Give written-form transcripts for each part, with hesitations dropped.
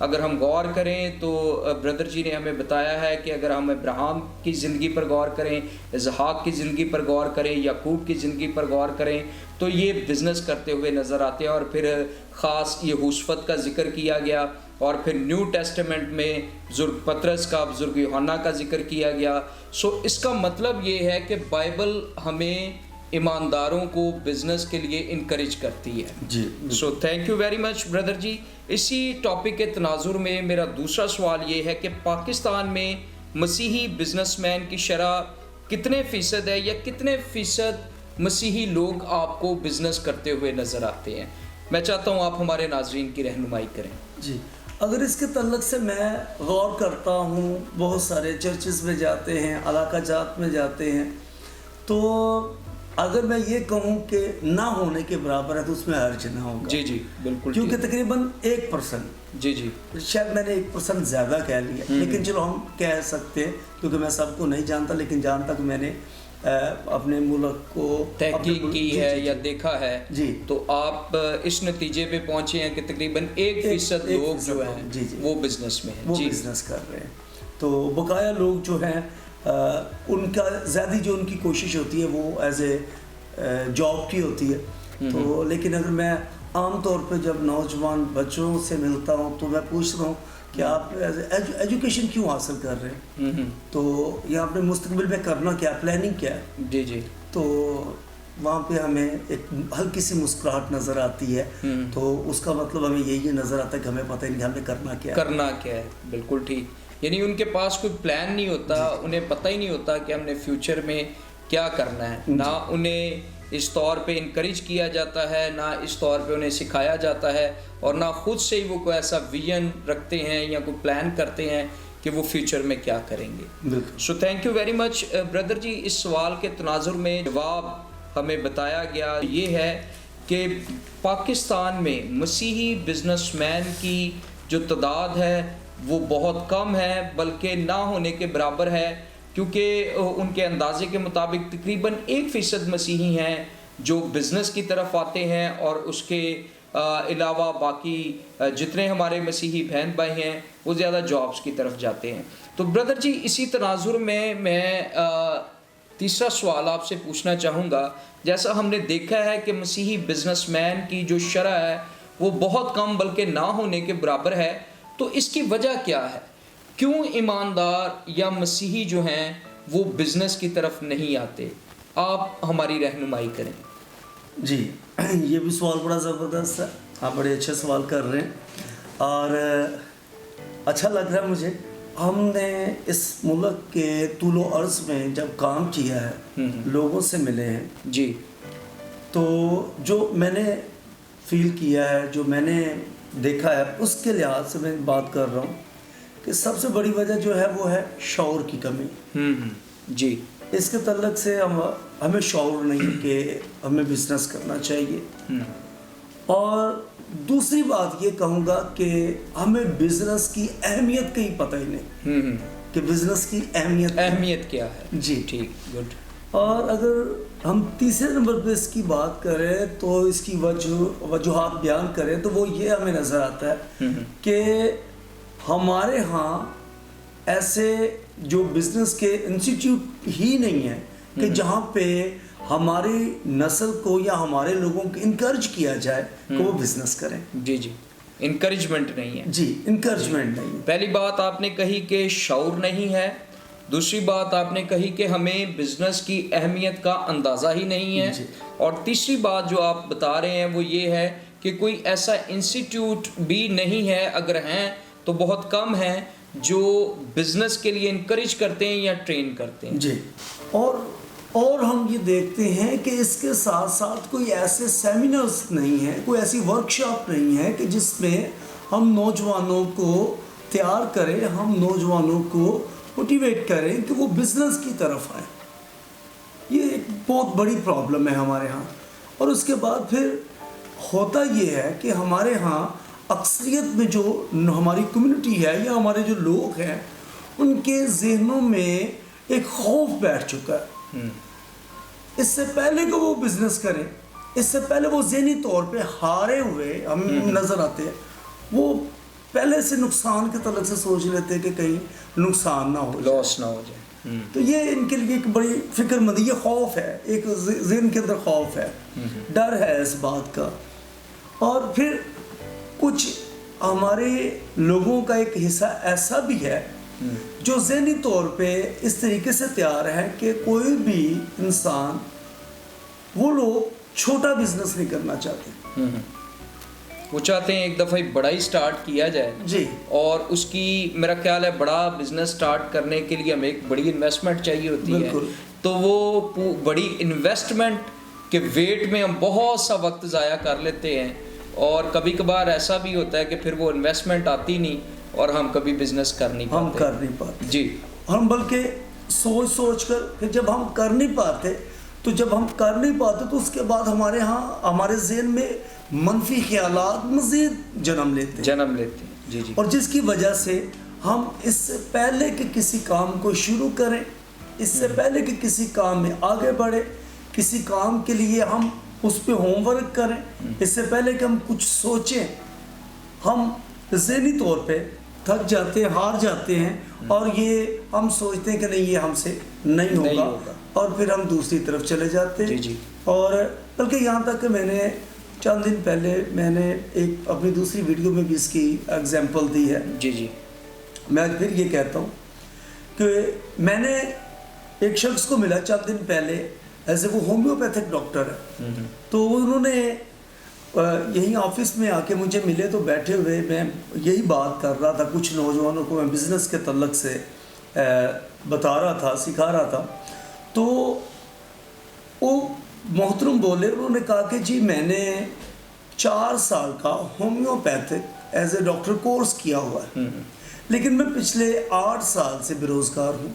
اگر ہم غور کریں تو بردر جی نے ہمیں بتایا ہے کہ اگر ہم ابراہیم کی زندگی پر غور کریں، اسحاق کی زندگی پر غور کریں، یعقوب کی زندگی پر غور کریں تو یہ بزنس کرتے ہوئے نظر آتے ہیں. اور پھر خاص یہوشفت کا ذکر کیا گیا، اور پھر نیو ٹیسٹمنٹ میں بزرگ پطرس کا، بزرگ یوحنا کا ذکر کیا گیا. سو اس کا مطلب یہ ہے کہ بائبل ہمیں ایمانداروں کو بزنس کے لیے انکریج کرتی ہے. جی so thank you very much brother ji. اسی ٹاپک کے تناظر میں میرا دوسرا سوال یہ ہے کہ پاکستان میں مسیحی بزنس مین کی شرح کتنے فیصد ہے، یا کتنے فیصد مسیحی لوگ آپ کو بزنس کرتے ہوئے نظر آتے ہیں؟ میں چاہتا ہوں آپ ہمارے ناظرین کی رہنمائی کریں. جی، اگر اس کے تعلق سے میں غور کرتا ہوں، بہت سارے چرچز میں جاتے ہیں، علاقہ جات میں جاتے ہیں، تو اگر میں یہ کہوں کہ نہ ہونے کے برابر ہے تو اس میں حرج نہ ہوگا. جی جی بالکل، کیونکہ تقریباً 1%، جی جی شاید میں نے 1% زیادہ کہہ لیا، لیکن چلو ہم کہہ سکتے ہیں، کیونکہ میں سب کو نہیں جانتا، لیکن جہاں تک میں نے اپنے ملک کو تحقیق کی ہے یا دیکھا ہے، جی، تو آپ اس نتیجے پہ پہنچے ہیں کہ تقریباً 1% لوگ جو ہیں وہ بزنس میں ہیں، وہ بزنس کر رہے ہیں. تو بقایا لوگ جو ہیں ان کا زیادہ جو ان کی کوشش ہوتی ہے وہ ایز اے جاب کی ہوتی ہے. تو لیکن اگر میں عام طور پہ جب نوجوان بچوں سے ملتا ہوں تو میں پوچھتا ہوں کہ آپ ایجوکیشن کیوں حاصل کر رہے ہیں، تو یا اپنے مستقبل میں کرنا کیا، پلاننگ کیا ہے. جی جی، تو وہاں پہ ہمیں ایک ہلکی سی مسکراہٹ نظر آتی ہے. تو اس کا مطلب ہمیں یہی نظر آتا ہے کہ ہمیں پتہ نہیں کہ ہمیں کرنا کیا ہے. بالکل ٹھیک. یعنی ان کے پاس کوئی پلان نہیں ہوتا، انہیں پتہ ہی نہیں ہوتا کہ ہم نے فیوچر میں کیا کرنا ہے. نہ انہیں اس طور پہ انکریج کیا جاتا ہے، نہ اس طور پہ انہیں سکھایا جاتا ہے، اور نہ خود سے ہی وہ کوئی ایسا ویژن رکھتے ہیں یا کوئی پلان کرتے ہیں کہ وہ فیوچر میں کیا کریں گے. So thank you very much brother ji. اس سوال کے تناظر میں جواب ہمیں بتایا گیا یہ ہے کہ پاکستان میں مسیحی بزنس مین کی جو تعداد ہے وہ بہت کم ہے، بلکہ نہ ہونے کے برابر ہے، کیونکہ ان کے اندازے کے مطابق تقریباً 1% مسیحی ہیں جو بزنس کی طرف آتے ہیں، اور اس کے علاوہ باقی جتنے ہمارے مسیحی بہن بھائی ہیں وہ زیادہ جابس کی طرف جاتے ہیں. تو بردر جی اسی تناظر میں تیسرا سوال آپ سے پوچھنا چاہوں گا. جیسا ہم نے دیکھا ہے کہ مسیحی بزنس مین کی جو شرح ہے وہ بہت کم بلکہ نہ ہونے کے برابر ہے، تو اس کی وجہ کیا ہے؟ کیوں ایماندار یا مسیحی جو ہیں وہ بزنس کی طرف نہیں آتے؟ آپ ہماری رہنمائی کریں. جی، یہ بھی سوال بڑا زبردست ہے، آپ بڑے اچھے سوال کر رہے ہیں، اور اچھا لگ رہا ہے مجھے. ہم نے اس ملک کے طول و عرض میں جب کام کیا ہے، لوگوں سے ملے ہیں، جی، تو جو میں نے فیل کیا ہے، جو میں نے دیکھا ہے، اس کے لحاظ سے میں بات کر رہا ہوں کہ سب سے بڑی وجہ جو ہے وہ ہے شعور کی کمی. جی، اس کے تعلق سے ہمیں شعور نہیں کہ ہمیں بزنس کرنا چاہیے. اور دوسری بات یہ کہوں گا کہ ہمیں بزنس کی اہمیت کا ہی پتہ ہی نہیں کہ بزنس کی اہمیت کیا ہے. جی ٹھیک، گڈ. اور اگر ہم تیسرے نمبر پہ اس کی بات کریں تو اس کی وجوہات بیان کریں تو وہ یہ ہمیں نظر آتا ہے کہ ہمارے ہاں ایسے جو بزنس کے انسٹیٹیوٹ ہی نہیں ہیں کہ جہاں پہ ہماری نسل کو یا ہمارے لوگوں کو انکرج کیا جائے کہ وہ بزنس کریں. جی جی، انکریجمنٹ نہیں ہے. جی، انکریجمنٹ نہیں. پہلی بات آپ نے کہی کہ شعور نہیں ہے. دوسری بات آپ نے کہی کہ ہمیں بزنس کی اہمیت کا اندازہ ہی نہیں ہے. اور تیسری بات جو آپ بتا رہے ہیں وہ یہ ہے کہ کوئی ایسا انسٹیٹیوٹ بھی نہیں ہے، اگر ہیں تو بہت کم ہیں جو بزنس کے لیے انکریج کرتے ہیں یا ٹرین کرتے ہیں. جی، اور ہم یہ دیکھتے ہیں کہ اس کے ساتھ ساتھ کوئی ایسے سیمینرز نہیں ہیں، کوئی ایسی ورکشاپ نہیں ہے کہ جس میں ہم نوجوانوں کو تیار کریں، ہم نوجوانوں کو موٹیویٹ کریں کہ وہ بزنس کی طرف آئیں. یہ ایک بہت بڑی پرابلم ہے ہمارے ہاں. اور اس کے بعد پھر ہوتا یہ ہے کہ ہمارے ہاں اکثریت میں جو ہماری کمیونٹی ہے یا ہمارے جو لوگ ہیں ان کے ذہنوں میں ایک خوف بیٹھ چکا ہے. اس سے پہلے کہ وہ بزنس کریں، اس سے پہلے وہ ذہنی طور پہ ہارے ہوئے ہم نظر آتے ہیں. وہ پہلے سے نقصان کے تعلق سے سوچ لیتے ہیں کہ کہیں نقصان نہ ہو جائے، لاس نہ ہو جائے. تو یہ ان کے لیے ایک بڑی فکر مندی، یہ خوف ہے، ایک ذہن کے اندر خوف ہے، ڈر ہے اس بات کا. اور پھر کچھ ہمارے لوگوں کا ایک حصہ ایسا بھی ہے جو ذہنی طور پہ اس طریقے سے تیار ہے کہ کوئی بھی انسان، وہ لوگ چھوٹا بزنس نہیں کرنا چاہتے. وہ چاہتے ہیں ایک دفعہ بڑا ہی سٹارٹ کیا جائے جی، اور اس کی میرا خیال ہے بڑا بزنس سٹارٹ کرنے کے لیے ہمیں ایک بڑی انویسٹمنٹ چاہیے ہوتی ہے. بالکل. تو وہ بڑی انویسٹمنٹ کے ویٹ میں ہم بہت سا وقت ضائع کر لیتے ہیں، اور کبھی کبھار ایسا بھی ہوتا ہے کہ پھر وہ انویسٹمنٹ آتی نہیں اور ہم کبھی بزنس کر نہیں پاتے. جی، ہم بلکہ سوچ کر کہ جب ہم کر نہیں پاتے تو اس کے بعد ہمارے ذہن میں منفی خیالات مزید جنم لیتے ہیں. جی. اور جس کی وجہ سے ہم اس سے پہلے کہ کسی کام کو شروع کریں، اس سے پہلے کہ کسی کام میں آگے بڑھے، کسی کام کے لیے ہم اس پہ ہوم ورک کریں، اس سے پہلے کہ ہم کچھ سوچیں، ہم ذہنی طور پہ تھک جاتے ہیں، ہار جاتے ہیں، اور یہ ہم سوچتے ہیں کہ نہیں، یہ ہم سے نہیں ہوگا، اور پھر ہم دوسری طرف چلے جاتے ہیں. اور بلکہ یہاں تک کہ میں نے چند دن پہلے ایک اپنی دوسری ویڈیو میں بھی اس کی ایگزامپل دی ہے. جی. میں پھر یہ کہتا ہوں کہ میں نے ایک شخص کو ملا چند دن پہلے، ایسے وہ ہومیوپیتھک ڈاکٹر ہے. تو انہوں نے یہیں آفس میں آ کے مجھے ملے، تو بیٹھے ہوئے میں یہی بات کر رہا تھا، کچھ نوجوانوں کو میں بزنس کے تعلق سے بتا رہا تھا، سکھا رہا تھا. تو وہ محترم بولے، انہوں نے کہا کہ جی میں نے 4 سال کا homeopathic as a doctor course کیا ہوا ہے، لیکن میں پچھلے 8 سال سے بے روزگار ہوں.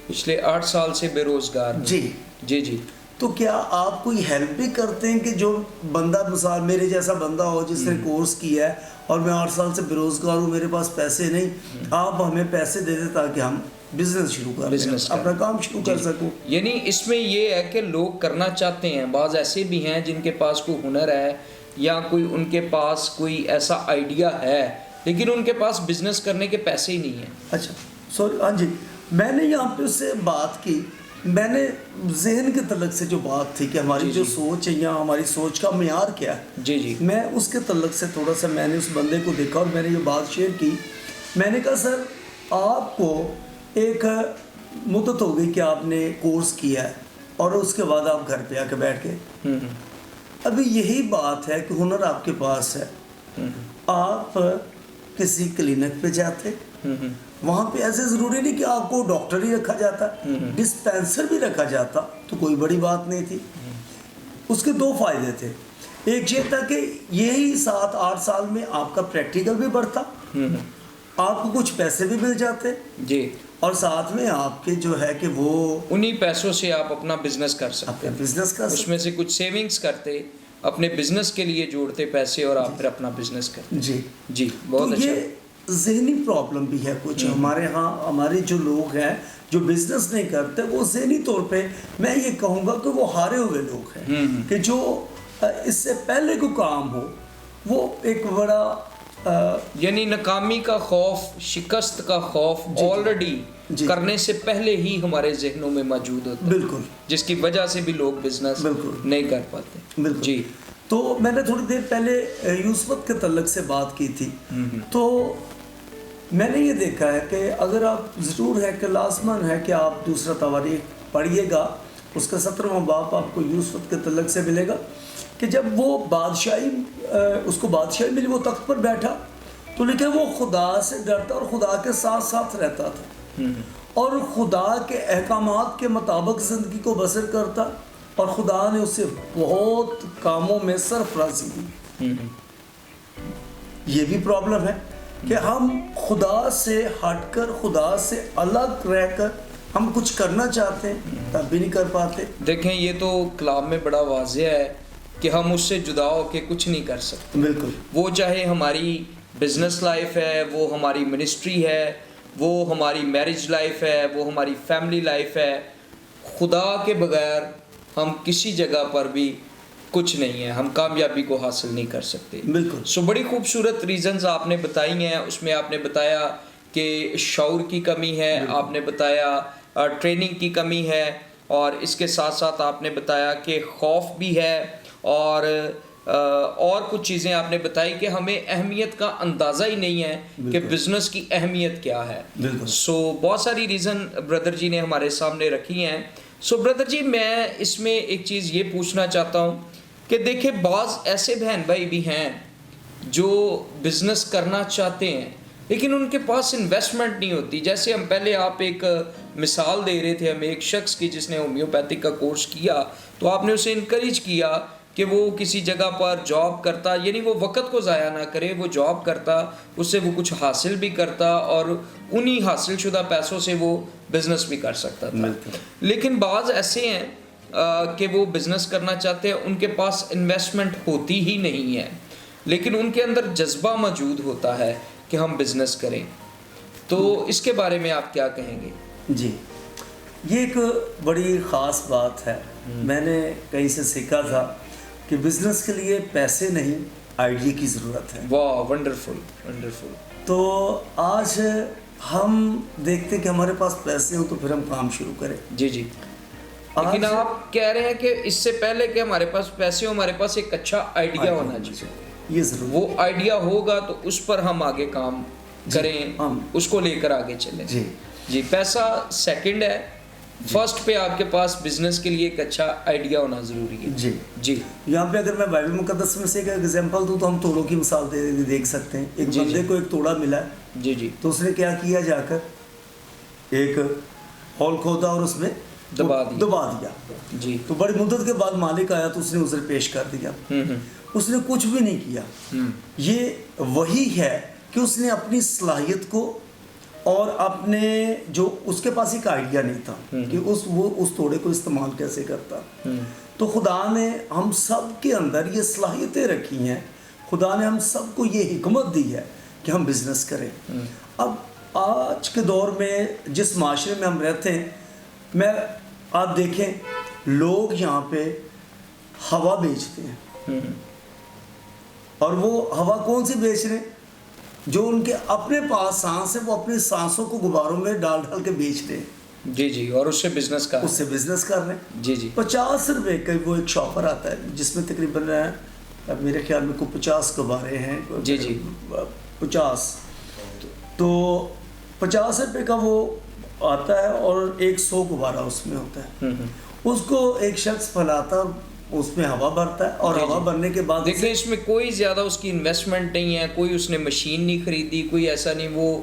پچھلے 8 سال سے بے روزگار ہوں. جی. تو کیا آپ کوئی ہیلپ بھی کرتے ہیں کہ جو بندہ، مثال میرے جیسا بندہ ہو جس نے کورس کیا ہے اور میں 8 سال سے بے روزگار ہوں، میرے پاس پیسے نہیں، آپ ہمیں پیسے دے دیں تاکہ ہم بزنس شروع کر لیں، اپنا کام شروع کر سکوں. یعنی اس میں یہ ہے کہ لوگ کرنا چاہتے ہیں، بعض ایسے بھی ہیں جن کے پاس کوئی ہنر ہے یا کوئی ان کے پاس کوئی ایسا آئیڈیا ہے، لیکن ان کے پاس بزنس کرنے کے پیسے ہی نہیں ہیں. اچھا سوری، ہاں جی، میں نے یہاں پہ اس سے بات کی، میں نے ذہن کے تعلق سے جو بات تھی کہ ہماری جو سوچ ہے یا ہماری سوچ کا معیار کیا ہے، جی میں اس کے تعلق سے تھوڑا سا میں نے اس بندے کو دیکھا اور میں نے یہ بات شیئر کی. میں نے کہا سر، آپ کو ایک مدت ہو گئی کہ آپ نے کورس کیا ہے اور اس کے بعد آپ گھر پہ آ کے بیٹھ گئے. ابھی یہی بات ہے کہ ہنر آپ کے پاس ہے، آپ کسی کلینک پہ جاتے، وہاں پہ ایسے ضروری نہیں کہ آپ کو ڈاکٹر ہی رکھا جاتا، ڈسپینسر بھی رکھا جاتا تو کوئی بڑی بات نہیں تھی. اس کے 2 فائدے تھے. ایک یہ تھا کہ یہی 7-8 سال میں آپ کا پریکٹیکل بھی بڑھتا، آپ کو کچھ پیسے بھی مل جاتے جی، اور ساتھ میں آپ کے جو ہے کہ وہ انہی پیسوں سے آپ اپنا بزنس کر سکتے، اس میں سے کچھ سیونگز کرتے، اپنے بزنس کے لیے جوڑتے پیسے اور آپ پھر اپنا بزنس کرتے. جی بہت اچھا. یہ ذہنی پرابلم بھی ہے کچھ ہمارے ہاں. ہمارے جو لوگ ہیں جو بزنس نہیں کرتے، وہ ذہنی طور پہ میں یہ کہوں گا کہ وہ ہارے ہوئے لوگ ہیں، کہ جو اس سے پہلے کو کام ہو وہ ایک بڑا یعنی ناکامی کا خوف، شکست کا خوف آلریڈی کرنے سے پہلے ہی ہمارے ذہنوں میں موجود ہوتا ہے. بالکل. جس کی وجہ سے بھی لوگ بزنس نہیں کر پاتے. بالکل. جی. تو میں نے تھوڑی دیر پہلے یوسفت کے تعلق سے بات کی تھی، تو میں نے یہ دیکھا ہے کہ اگر آپ ضرور ہے کہ لازمن ہے کہ آپ دوسرا تواریخ پڑھیے گا، اس کا 17واں باب آپ کو یوسفت کے تعلق سے ملے گا کہ جب وہ بادشاہی اس کو بادشاہی ملی، وہ تخت پر بیٹھا تو لکھے وہ خدا سے ڈرتا اور خدا کے ساتھ ساتھ رہتا تھا اور خدا کے احکامات کے مطابق زندگی کو بسر کرتا، اور خدا نے اسے بہت کاموں میں سرفرازی دی. یہ بھی پرابلم ہے کہ ہم خدا سے ہٹ کر، خدا سے الگ رہ کر ہم کچھ کرنا چاہتے ہیں تب بھی نہیں کر پاتے. دیکھیں یہ تو کلام میں بڑا واضح ہے کہ ہم اس سے جدا ہو کے کچھ نہیں کر سکتے. بالکل. وہ چاہے ہماری بزنس لائف ہے، وہ ہماری منسٹری ہے، وہ ہماری میرج لائف ہے، وہ ہماری فیملی لائف ہے، خدا کے بغیر ہم کسی جگہ پر بھی کچھ نہیں ہے, ہم کامیابی کو حاصل نہیں کر سکتے. بالکل. سو بڑی خوبصورت ریزنز آپ نے بتائی ہیں. اس میں آپ نے بتایا کہ شعور کی کمی ہے, آپ نے بتایا ٹریننگ کی کمی ہے, اور اس کے ساتھ ساتھ آپ نے بتایا کہ خوف بھی ہے, اور کچھ چیزیں آپ نے بتائی کہ ہمیں اہمیت کا اندازہ ہی نہیں ہے کہ بزنس کی اہمیت کیا ہے. سو بہت ساری ریزن بردر جی نے ہمارے سامنے رکھی ہیں. سو بردر جی میں اس میں ایک چیز یہ پوچھنا چاہتا ہوں کہ دیکھیں بعض ایسے بہن بھائی بھی ہیں جو بزنس کرنا چاہتے ہیں لیکن ان کے پاس انویسٹمنٹ نہیں ہوتی. جیسے ہم پہلے آپ ایک مثال دے رہے تھے ہمیں ایک شخص کی جس نے ہومیوپیتھک کا کورس کیا, تو آپ نے اسے انکریج کیا کہ وہ کسی جگہ پر جاب کرتا, یعنی وہ وقت کو ضائع نہ کرے, وہ جاب کرتا, اس سے وہ کچھ حاصل بھی کرتا اور انہی حاصل شدہ پیسوں سے وہ بزنس بھی کر سکتا تھا. لیکن بعض ایسے ہیں کہ وہ بزنس کرنا چاہتے ہیں, ان کے پاس انویسٹمنٹ ہوتی ہی نہیں ہے لیکن ان کے اندر جذبہ موجود ہوتا ہے کہ ہم بزنس کریں. تو اس کے بارے میں آپ کیا کہیں گے؟ جی, یہ ایک بڑی خاص بات ہے. میں نے کہیں سے سیکھا تھا کہ بزنس کے لیے پیسے نہیں آئیڈیا کی ضرورت ہے. واہ, ونڈرفل ونڈرفل. تو آج ہم دیکھتے کہ ہمارے پاس پیسے ہوں تو پھر ہم کام شروع کریں. جی جی, لیکن آپ کہہ رہے ہیں کہ اس سے پہلے کہ ہمارے پاس پیسے ہو ہمارے پاس ایک اچھا آئیڈیا ہونا چاہیے. یہ ضرور, وہ آئیڈیا ہوگا تو اس پر ہم آگے کام کریں, اس کو لے کر آگے چلیں. جی جی, پیسہ سیکنڈ ہے, فرسٹ پہ آپ کے پاس بزنس کے لیے ایک اچھا آئیڈیا ہونا ضروری ہے. جی جی, یہاں پہ اگر میں بائبل مقدس میں سے ایک ایگزامپل دوں تو ہم توڑوں کی مثال دیکھ سکتے ہیں. ایک بندے کو ایک توڑا ملا ہے. جی جی, تو اس نے کیا کیا, جا کر ایک ہول کھودا اور اس میں دبا دیا. جی, تو بڑی مدت کے بعد مالک آیا تو اس نے اسے پیش کر دیا. اس نے کچھ بھی نہیں کیا. یہ وہی ہے کہ اس نے اپنی صلاحیت کو اور اپنے جو اس کے پاس ایک آئیڈیا نہیں تھا کہ وہ اس توڑے کو استعمال کیسے کرتا. تو خدا نے ہم سب کے اندر یہ صلاحیتیں رکھی ہیں, خدا نے ہم سب کو یہ حکمت دی ہے کہ ہم بزنس کریں. اب آج کے دور میں جس معاشرے میں ہم رہتے ہیں, آپ دیکھیں لوگ یہاں پہ ہوا بیچتے ہیں, اور وہ ہوا کون سی بیچ رہے ہیں, جو ان کے اپنے پاس سانس ہے وہ اپنے سانسوں کو غباروں میں ڈال کے بیچ رہے ہیں. جی جی, اور اس سے بزنس کر رہے ہیں. جی جی, 50 روپے کا وہ ایک شاپر آتا ہے جس میں تقریباً میرے خیال میں کوئی 50 غبارے ہیں. جی جی, 50, تو 50 روپے کا وہ آتا ہے اور 100 غبارہ اس میں ہوتا ہے. اس کو ایک شخص پھیلاتا ہے, اس میں ہوا بھرتا ہے, اور ہوا بھرنے کے بعد دیکھیں اس میں کوئی زیادہ اس کی انویسٹمنٹ نہیں ہے, کوئی اس نے مشین نہیں خریدی, کوئی ایسا نہیں, وہ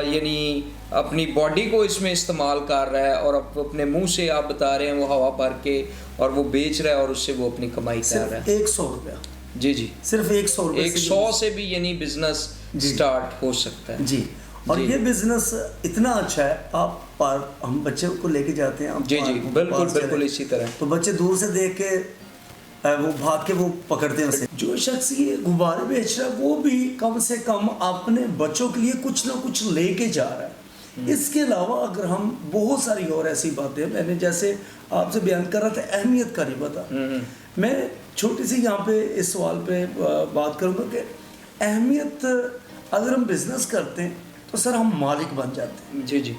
یعنی اپنی باڈی کو اس میں استعمال کر رہا ہے اور اپنے منہ سے آپ بتا رہے ہیں وہ ہوا بھر کے اور وہ بیچ رہا ہے اور اس سے وہ اپنی کمائی کر رہا ہے. 100 روپیہ. جی جی, صرف 100 روپے, 100 سے بھی یعنی بزنس سٹارٹ ہو سکتا ہے. جی, اور یہ بزنس اتنا اچھا ہے. آپ ہم بچے کو لے کے جاتے ہیں. جی جی, بالکل بالکل اسی طرح. تو بچے دور سے دیکھ کے وہ بھاگ کے وہ پکڑتے ہیں اسے. جو شخص یہ غبارے بیچ رہا ہے وہ بھی کم سے کم اپنے بچوں کے لیے کچھ نہ کچھ لے کے جا رہا ہے. اس کے علاوہ اگر ہم بہت ساری اور ایسی باتیں, میں نے جیسے آپ سے بیان کر رہا تھا اہمیت کا نہیں پتا, میں چھوٹی سی یہاں پہ اس سوال پہ بات کروں گا کہ اہمیت اگر ہم بزنس کرتے ہیں تو سر ہم مالک بن جاتے ہیں. جی جی,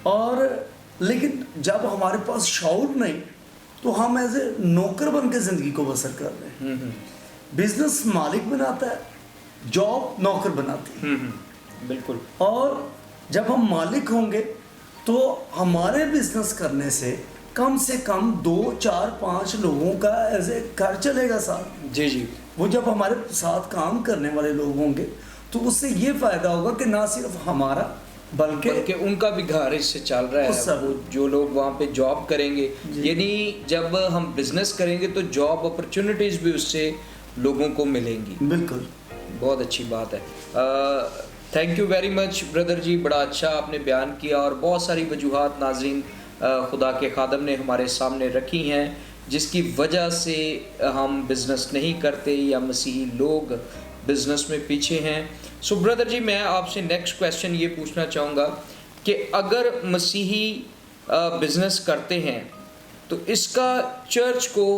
اور لیکن جب ہمارے پاس شعور نہیں تو ہم ایز اے نوکر بن کے زندگی کو بسر کر رہے ہیں. بزنس مالک بناتا ہے, جاب نوکر بناتی ہے. بالکل. اور جب ہم مالک ہوں گے تو ہمارے بزنس کرنے سے کم 2 4 5 لوگوں کا ایز اے گھر چلے گا ساتھ. جی جی, وہ جب ہمارے ساتھ کام کرنے والے لوگ ہوں گے تو اس سے یہ فائدہ ہوگا کہ نہ صرف ہمارا بلکہ ان کا بھی گھر اس سے چل رہا ہے. وہ جو لوگ وہاں پہ جاب کریں گے, یعنی جب ہم بزنس کریں گے تو جاب اپرچونٹیز بھی اس سے لوگوں کو ملیں گی. بالکل, بہت اچھی بات ہے. Thank you very much brother ji, بڑا اچھا آپ نے بیان کیا اور بہت ساری وجوہات ناظرین خدا کے خادم نے ہمارے سامنے رکھی ہیں جس کی وجہ سے ہم بزنس نہیں کرتے یا مسیحی لوگ بزنس میں پیچھے ہیں. سو بردر جی, میں آپ سے نیکسٹ کویسچن یہ پوچھنا چاہوں گا کہ اگر مسیحی بزنس کرتے ہیں تو اس کا چرچ کو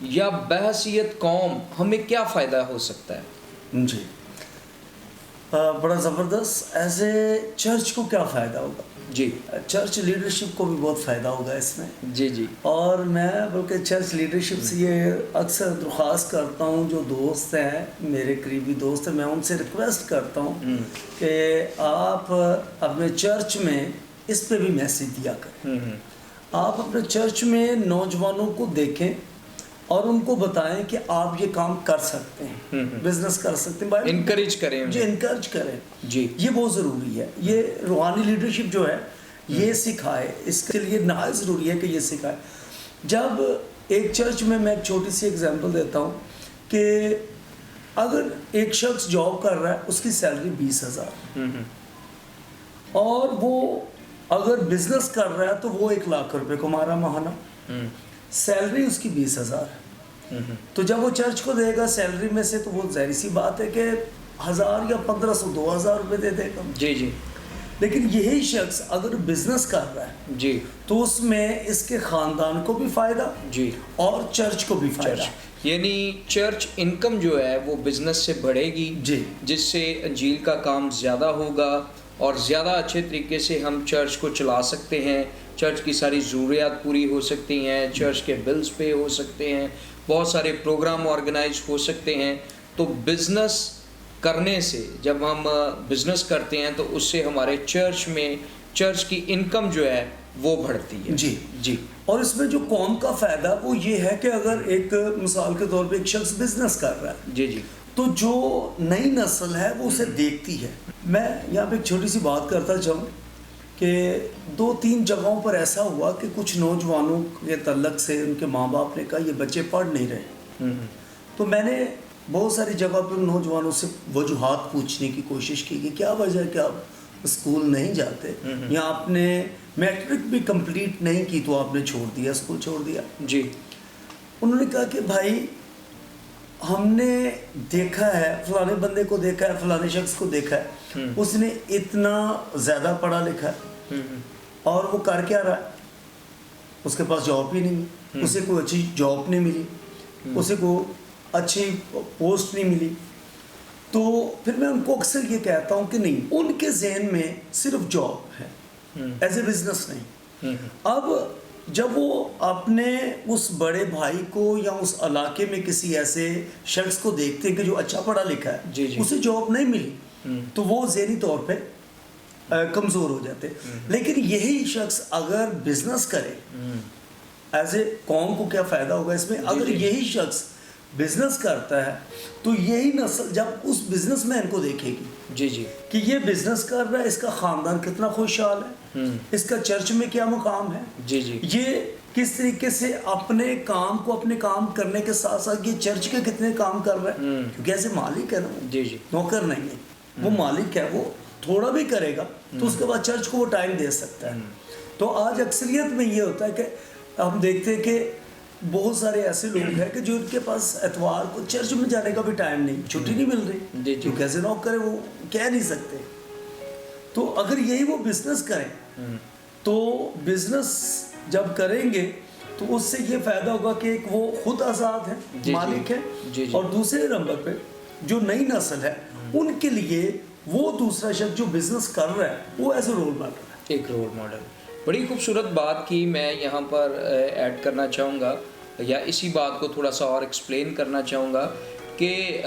یا بحیثیت قوم ہمیں کیا فائدہ ہو سکتا ہے؟ جی بڑا زبردست. ایسے چرچ کو کیا فائدہ ہوگا؟ جی چرچ لیڈرشپ کو بھی بہت فائدہ ہوگا اس میں. جی جی. اور میں بلکہ چرچ لیڈرشپ سے یہ اکثر درخواست کرتا ہوں، جو دوست ہیں میرے قریبی دوست ہیں، میں ان سے ریکویسٹ کرتا ہوں کہ آپ اپنے چرچ میں اس پہ بھی میسیج دیا کریں. آپ اپنے چرچ میں نوجوانوں کو دیکھیں اور ان کو بتائیں کہ آپ یہ کام کر سکتے ہیں، بزنس کر سکتے ہیں، انکریج کریں. جی انکریج کریں. جی یہ بہت ضروری ہے. یہ روحانی لیڈرشپ جو ہے یہ سکھائے، اس کے لیے نہایت ضروری ہے کہ یہ سکھائے. جب ایک چرچ میں ایک چھوٹی سی ایگزامپل دیتا ہوں کہ اگر ایک شخص جاب کر رہا ہے، اس کی سیلری 20,000 اور وہ اگر بزنس کر رہا ہے تو وہ 1,00,000 روپے کما رہا ماہانہ، سیلری اس کی 20,000 ہے. تو جب وہ چرچ کو دے گا سیلری میں سے تو وہ ظاہر سی بات ہے کہ 1,000 یا 1,500 2,000 روپے دے دے گا. جی جی. لیکن یہی شخص اگر بزنس کر رہا ہے جی تو اس میں اس کے خاندان کو بھی فائدہ جی اور چرچ کو بھی فائدہ. یعنی چرچ انکم جو ہے وہ بزنس سے بڑھے گی، جی جس سے انجیل کا کام زیادہ ہوگا اور زیادہ اچھے طریقے سے ہم چرچ کو چلا سکتے ہیں. چرچ کی ساری ضروریات پوری ہو سکتی ہیں، چرچ کے بلز پے ہو سکتے ہیں، بہت سارے پروگرام آرگنائز ہو سکتے ہیں. تو بزنس کرنے سے، جب ہم بزنس کرتے ہیں تو اس سے ہمارے چرچ میں چرچ کی انکم جو ہے وہ بڑھتی ہے. جی جی. اور اس میں جو قوم کا فائدہ وہ یہ ہے کہ اگر ایک مثال کے طور پہ ایک شخص بزنس کر رہا ہے جی جی تو جو نئی نسل ہے وہ اسے دیکھتی ہے. میں یہاں پہ ایک چھوٹی سی بات کرتا چاہوں کہ 2-3 جگہوں پر ایسا ہوا کہ کچھ نوجوانوں کے تعلق سے ان کے ماں باپ نے کہا یہ بچے پڑھ نہیں رہے. تو میں نے بہت ساری جگہ پر نوجوانوں سے وجوہات پوچھنے کی کوشش کی کہ کیا وجہ ہے کہ آپ اسکول نہیں جاتے، یا آپ نے میٹرک بھی کمپلیٹ نہیں کی تو آپ نے چھوڑ دیا، اسکول چھوڑ دیا. جی. انہوں نے کہا کہ بھائی ہم نے دیکھا ہے، فلانے بندے کو دیکھا ہے، فلانے شخص کو دیکھا ہے، اس نے اتنا زیادہ پڑھا لکھا ہے اور وہ کر کیا رہا ہے، اس کے پاس جاب ہی نہیں ملی، اسے کوئی اچھی جاب نہیں ملی، اسے کوئی اچھی پوسٹ نہیں ملی. تو پھر میں ان کو اکثر یہ کہتا ہوں کہ نہیں، ان کے ذہن میں صرف جاب ہے، ایز اے بزنس نہیں. اب جب وہ اپنے اس بڑے بھائی کو یا اس علاقے میں کسی ایسے شخص کو دیکھتے ہیں کہ جو اچھا پڑھا لکھا ہے، اسے جاب نہیں ملی، تو وہ ذہنی طور پہ کمزور ہو جاتے. لیکن یہی شخص اگر بزنس کرے، ایز اے قوم کو کیا فائدہ ہوگا اس میں؟ اگر یہی شخص بزنس کرتا ہے تو یہی نسل جب اس بزنس مین کو دیکھے گی جی جی کہ یہ بزنس کر رہا ہے، اس کا خاندان کتنا خوشحال ہے، اس کا چرچ میں کیا مقام ہے، جی جی یہ کس طریقے سے اپنے کام کو اپنے کام کرنے کے ساتھ ساتھ یہ چرچ کے کتنے کام کر رہا ہے، کیونکہ ایسے مالک ہے نا، جی جی نوکر نہیں ہے، وہ مالک ہے، وہ تھوڑا بھی کرے گا تو اس کے بعد چرچ کو وہ ٹائم دے سکتا ہے. تو آج اکثریت میں یہ ہوتا ہے کہ ہم دیکھتے ہیں کہ بہت سارے ایسے لوگ ہیں کہ جو ان کے پاس اتوار کو چرچ میں جانے کا بھی ٹائم نہیں، چھٹی نہیں مل رہی، جو کیسے نوکر ہے وہ کہہ نہیں سکتے. تو اگر یہی وہ بزنس کریں تو بزنس جب کریں گے تو اس سے یہ فائدہ ہوگا کہ ایک وہ خود آزاد ہے، مالک ہے، اور دوسرے نمبر پہ جو نئی نسل ہے ان کے لیے وہ دوسرا شخص جو بزنس کر رہا ہے وہ ایز اے رول ماڈل ہے، ایک رول ماڈل. بڑی خوبصورت بات کی. میں یہاں پر ایڈ کرنا چاہوں گا یا اسی بات کو تھوڑا سا اور ایکسپلین کرنا چاہوں گا کہ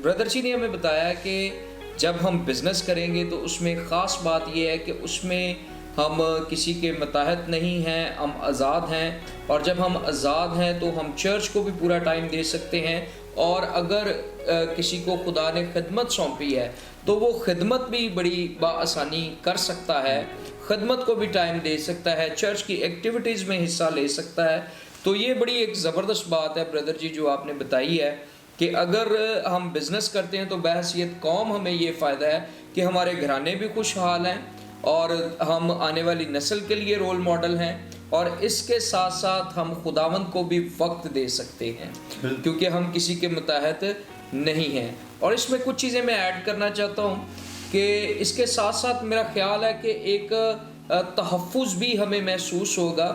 بردر جی نے ہمیں بتایا کہ جب ہم بزنس کریں گے تو اس میں خاص بات یہ ہے کہ اس میں ہم کسی کے متحد نہیں ہیں، ہم آزاد ہیں، اور جب ہم آزاد ہیں تو ہم چرچ کو بھی پورا ٹائم دے سکتے ہیں، اور اگر کسی کو خدا نے خدمت سونپی ہے تو وہ خدمت بھی بڑی بآسانی کر سکتا ہے، خدمت کو بھی ٹائم دے سکتا ہے، چرچ کی ایکٹیویٹیز میں حصہ لے سکتا ہے. تو یہ بڑی ایک زبردست بات ہے بردر جی جو آپ نے بتائی ہے کہ اگر ہم بزنس کرتے ہیں تو بحیثیت قوم ہمیں یہ فائدہ ہے کہ ہمارے گھرانے بھی خوشحال ہیں اور ہم آنے والی نسل کے لیے رول ماڈل ہیں، اور اس کے ساتھ ساتھ ہم خداوند کو بھی وقت دے سکتے ہیں کیونکہ ہم کسی کے متحد نہیں ہیں. اور اس میں کچھ چیزیں میں ایڈ کرنا چاہتا ہوں کہ اس کے ساتھ ساتھ میرا خیال ہے کہ ایک تحفظ بھی ہمیں محسوس ہوگا